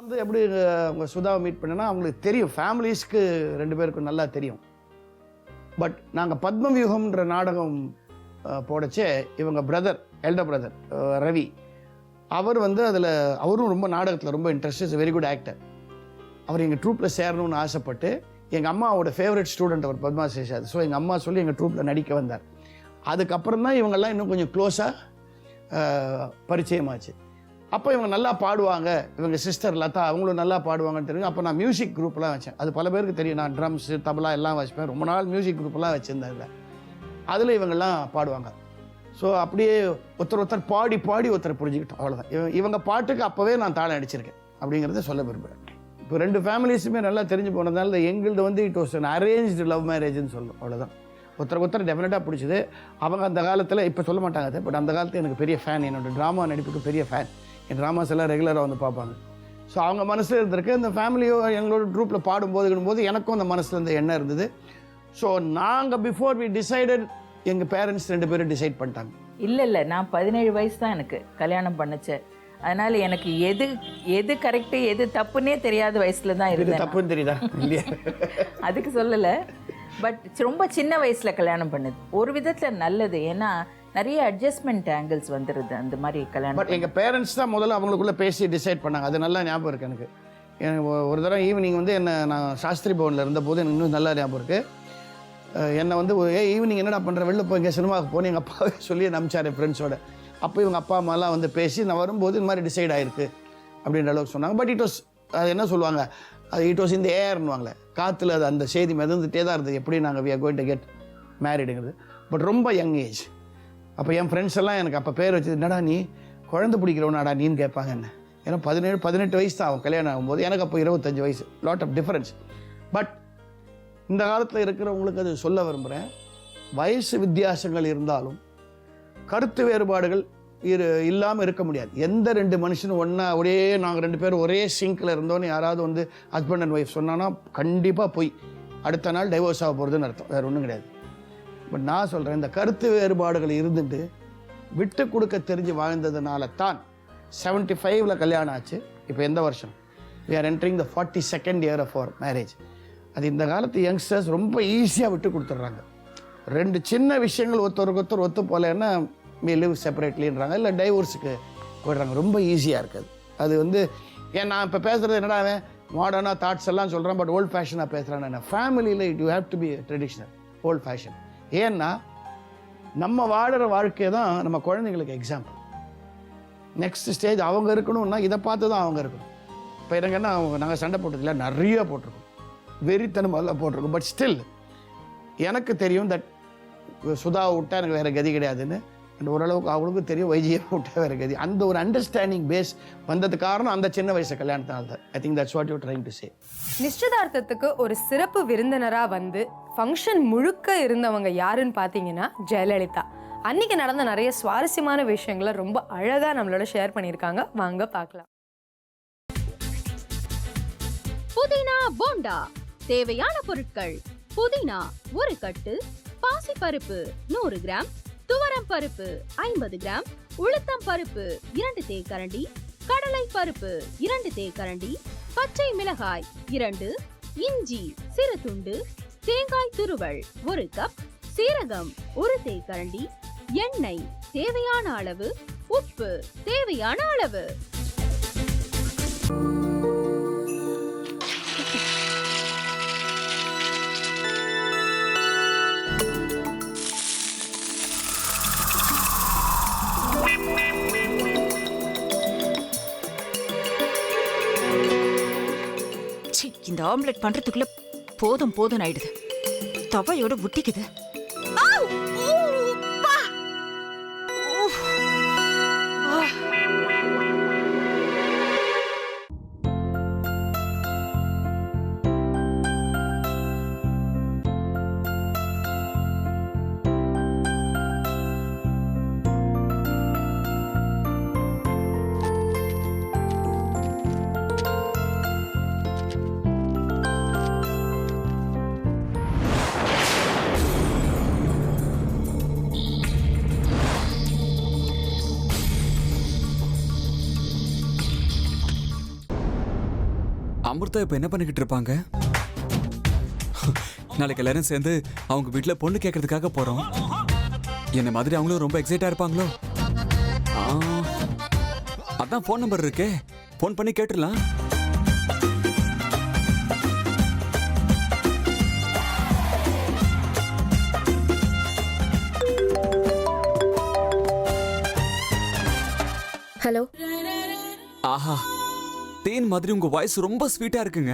வந்து எப்படி அவங்க சுதாவை மீட் பண்ணேன்னா அவங்களுக்கு தெரியும், ஃபேமிலிஸ்க்கு 2 பேருக்கும் நல்லா தெரியும். பட் நாங்கள் பத்மவியூகம்ன்ற நாடகம் போடச்சே இவங்க பிரதர், எல்டர் பிரதர் ரவி, அவர் வந்து அதில் அவரும் ரொம்ப நாடகத்தில் ரொம்ப interest, is very good actor. அவர் எங்கள் ட்ரூப்பில் சேரணும்னு ஆசைப்பட்டு எங்கள் அம்மாவோட ஃபேவரட் ஸ்டூடெண்ட் அவர் பத்மா சேஷாது. ஸோ எங்கள் அம்மா சொல்லி எங்கள் ட்ரூப்பில் நடிக்க வந்தார். அதுக்கப்புறம் தான் இவங்கெல்லாம் இன்னும் கொஞ்சம் க்ளோஸாக பரிச்சயமாச்சு. அப்போ இவங்க நல்லா பாடுவாங்க, இவங்க சிஸ்டர் லதா அவங்களும் நல்லா பாடுவாங்கன்னு தெரியும். அப்போ நான் மியூசிக் குரூப்லாம் வச்சேன். அது பல பேருக்கு தெரியும், நான் ட்ரம்ஸு தபலா எல்லாம் வச்சுப்பேன். ரொம்ப நாள் மியூசிக் குரூப்லாம் வச்சுருந்தேன். அதில் இவங்கெல்லாம் பாடுவாங்க. ஸோ அப்படியே ஒருத்தர் பாடி ஒருத்தர் புரிஞ்சுக்கிட்டோம், அவ்வளோதான். இவங்க பாட்டுக்கு அப்போவே நான் தாளம் அடிச்சிருக்கேன் அப்படிங்கிறத சொல்ல விரும்புகிறேன். இப்போ 2 ஃபேமிலிஸுமே நல்லா தெரிஞ்சு போனதுனால எங்களது வந்து it was an arranged love மேரேஜ்னு சொல்லணும், அவ்வளோதான். ஒருத்தர் டெஃபினட்டாக பிடிச்சது. அவங்க அந்த காலத்தில் இப்போ சொல்ல மாட்டாங்க அது, பட் அந்த காலத்தில் எனக்கு பெரிய ஃபேன், என்னோட ட்ராமா நடிப்புக்கு பெரிய ஃபேன். என் ட்ராமாஸ் எல்லாம் ரெகுலராக வந்து பார்ப்பாங்க. ஸோ அவங்க மனசில் இருந்திருக்கு. இந்த ஃபேமிலியோ எங்களோட குரூப்பில் பாடும்போது எனக்கும் அந்த மனசில் இந்த எண்ணம் இருந்தது. ஸோ நாங்கள் பிஃபோர் வி டிசைடட், எங்கள் பேரண்ட்ஸ் 2 பேரும் டிசைட் பண்ணிட்டாங்க. இல்லை நான் 17 வயசு தான் எனக்கு கல்யாணம் பண்ணுச்சேன். அதனால் எனக்கு எது கரெக்டு எது தப்புன்னே தெரியாத வயசில் தான் இருந்தேன். தப்புன்னு தெரியுதா? இல்லையா? அதுக்கு சொல்லலை. பட் ரொம்ப சின்ன வயசில் கல்யாணம் பண்ணுது ஒரு விதத்தில் நல்லது. ஏன்னா நிறைய அட்ஜஸ்ட்மெண்ட் ஆங்கிள்ஸ் வந்துடுது அந்த மாதிரி கல்யாணம். பட் எங்கள் பேரண்ட்ஸ் தான் முதல்ல அவங்களுக்குள்ளே பேசி டிசைட் பண்ணாங்க. அது நல்லா ஞாபகம் இருக்குது எனக்கு. ஒரு தடவை ஈவினிங் வந்து நான் சாஸ்திரி பவனில் இருந்தபோது எனக்கு இன்னும் நல்லா ஞாபகம் இருக்குது. என்னை வந்து ஈவினிங் என்னடா பண்ணுற, வெளில போய் இங்கே சினிமாவுக்கு போனேன் எங்கள் அப்பாவே சொல்லி நம்பிச்சார் ஃப்ரெண்ட்ஸோட. அப்போ இவங்க அப்பா அம்மாலாம் வந்து பேசி நான் வரும்போது இந்த மாதிரி டிசைட் ஆகிருக்கு அப்படின்ற அளவுக்கு சொன்னாங்க. பட் இட் வாஸ், அது என்ன சொல்லுவாங்க, அது இட் வாஸ் இந்த ஏர்னுவாங்களே, காற்றுல அது அந்த செய்தி மிதந்துகிட்டே தான் இருந்தது, எப்படி நாங்கள் we are going to get மேரிடுங்கிறது. பட் ரொம்ப யங் ஏஜ். அப்போ என் ஃப்ரெண்ட்ஸ் எல்லாம் எனக்கு அப்போ பேர் வச்சு, என்னடா நீ குழந்தை பிடிக்கிறவனாடா நீன்னு கேட்பாங்க என்ன. ஏன்னா 17-18 வயசு தான் அவன் கல்யாணம் ஆகும்போது, எனக்கு அப்போ 25 வயசு. Lot of difference. பட் இந்த காலத்தில் இருக்கிறவங்களுக்கு அது சொல்ல விரும்புகிறேன், வயசு வித்தியாசங்கள் இருந்தாலும் கருத்து வேறுபாடுகள் இல்லாமல் இருக்க முடியாது. எந்த 2 மனுஷனும் ஒன்றா ஒரே நாங்கள் 2 பேரும் ஒரே சிங்கில் இருந்தோன்னு யாராவது வந்து ஹஸ்பண்ட் அண்ட் ஒய்ஃப் சொன்னான்னா கண்டிப்பாக போய் அடுத்த நாள் டைவோர்ஸ் ஆக போகிறதுன்னு அர்த்தம், வேறு ஒன்றும் கிடையாது. பட் நான் சொல்கிறேன், இந்த கருத்து வேறுபாடுகள் இருந்துட்டு விட்டு கொடுக்க தெரிஞ்சு வாழ்ந்ததுனால தான் 75ல் கல்யாணம் ஆச்சு. இப்போ எந்த வருஷம்? we are entering the 42nd year of our marriage. அது இந்த காலத்து யங்ஸ்டர்ஸ் ரொம்ப ஈஸியாக விட்டு கொடுத்துட்றாங்க. 2 சின்ன விஷயங்கள் ஒருத்தருக்கு ஒத்து போலேன்னா we live செப்பரேட்லின்றாங்க, இல்லை டைவோர்ஸுக்கு போய்ட்றாங்க. ரொம்ப ஈஸியாக இருக்குது அது வந்து. ஏன் நான் இப்போ பேசுகிறது என்னடா மாடர்னாக தாட்ஸ் எல்லாம் சொல்கிறேன், பட் ஓல்ட் ஃபேஷனாக பேசுகிறேன். நான் ஃபேமிலியில் you have to be traditional, old fashion. ஏன்னா நம்ம வாடுற வாழ்க்கை தான் நம்ம குழந்தைங்களுக்கு எக்ஸாம்பிள். நெக்ஸ்ட் ஸ்டேஜ் அவங்க இருக்கணும்னா இதை பார்த்து தான் அவங்க இருக்கணும். இப்போ எனக்கு என்ன, நாங்கள் சண்டை போட்டதில்ல, நிறைய போட்டிருக்கோம், வெறித்தனமெல்லாம் போட்டிருக்கோம். பட் ஸ்டில் எனக்கு தெரியும் தட் சுதாவை விட்டா எனக்கு வேறு கதி கிடையாதுன்னு. அண்ட் ஓரளவுக்கு அவங்களுக்கும் தெரியும் வைஜியை விட்டா வேறு கதி. அந்த ஒரு அண்டர்ஸ்டாண்டிங் பேஸ் வந்தது காரணம் அந்த சின்ன வயசு கல்யாணத்தினால தான். I think that's what you trying to say. நிச்சயதார்த்தத்துக்கு ஒரு சிறப்பு விருந்தினராக வந்து ஃபங்க்ஷன் முழுக்க இருந்தவங்க யாருன்னு பார்த்தீங்கன்னா ஜெயலலிதா. அன்னைக்கு நடந்த நிறைய சுவாரஸ்யமான விஷயங்களை ரொம்ப அழகாக நம்மளோட ஷேர் பண்ணியிருக்காங்க. வாங்க பார்க்கலாம். புதினா போண்டா. தேவையான பொருட்கள்: புதினா 1 கட்டு, பாசிப்பருப்பு 100 கிராம், துவரம் பருப்பு 50 கிராம், உளுத்தம் பருப்பு 2 தேக்கரண்டி, கடலை பருப்பு 2 தேக்கரண்டி, பச்சை மிளகாய் 2, இஞ்சி சிறு துண்டு, தேங்காய் துருவல் 1 கப், சீரகம் 1 தேக்கரண்டி, எண்ணெய் தேவையான அளவு, உப்பு தேவையான அளவு. இந்த ஆம்லெட் பண்றதுக்குள்ள போதும் ஆயிடுது. தவையோட ஒட்டிக்குது. அமிர்தா இப்ப என்ன பண்ணிக்கிட்டு இருப்பாங்க? நாளைக்கு எல்லாரும் சேர்ந்து அவங்க வீட்டுல பொண்ணு கேட்கறதுக்காக போறோம். என்ன மாதிரி அவங்களும் ரொம்ப எக்ஸைட்டா இருப்பாங்களோ? அதான் ஃபோன் நம்பர் இருக்கே, ஃபோன் பண்ணி கேட்டுடலாம். ஹலோ. ஆஹா, தேன் மாதிரி உங்க வாய்ஸ் ரொம்ப ஸ்வீட்டா இருக்குங்க.